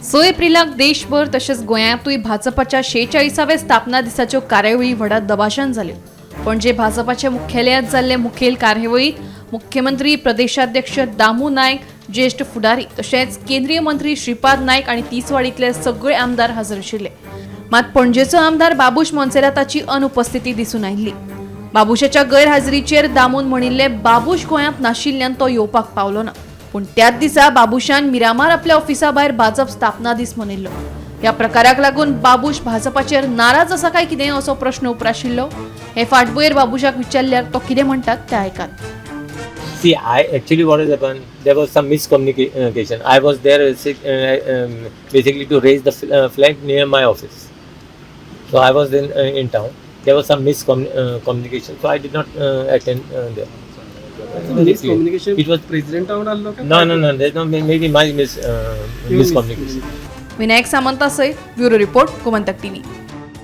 6 एप्रिलाक देशभर तसेच गोंयांतूय भाजपाच्या 46व्या स्थापना दिसाच्यो कार्यावळी व्हडा दबाशान जाल्यो. पणजे भाजपाच्या मुख्यालयात जाल्ले मुखेल कार्यावळीत मुख्यमंत्री प्रदेशाध्यक्ष दामू नायक, ज्येष्ठ फुडारी तशेंच केंद्रीय मंत्री श्रीपाद नायक आनी तिसवाडीतले सगळे आमदार हजर आशिल्ले. मात पणजेचो आमदार बाबूश मोन्सेराताची अनुपस्थिती दिसून आयिल्ली. बाबुशाच्या गैरहाजरीचेर दामून म्हणिल्ले बाबूश गोंयांत नाशिल्ल्यान तो येवपाक पावलो ना. पूण त्याच दिसा बाबुशान मिरामार आपल्या ऑफिसा भायर भाजप स्थापना दीस मनयल्लो. ह्या प्रकाराक लागून बाबूश भाजपाचेर नाराज आसा काय कितें असो प्रश्न उपराशिल्लो. हे फाटभुंयेर बाबुशाक विचारल्यार तो कितें म्हणटात तें आयकात. See, what has happened, there was some miscommunication. I was there basically to raise the flag near my office. So I was in town. There was some miscommunication. So I did not attend there. Miscommunication? It was president town allo? No. There's no maybe my miscommunication. Vinayak Samanta सयत bureau report Gomantak TV.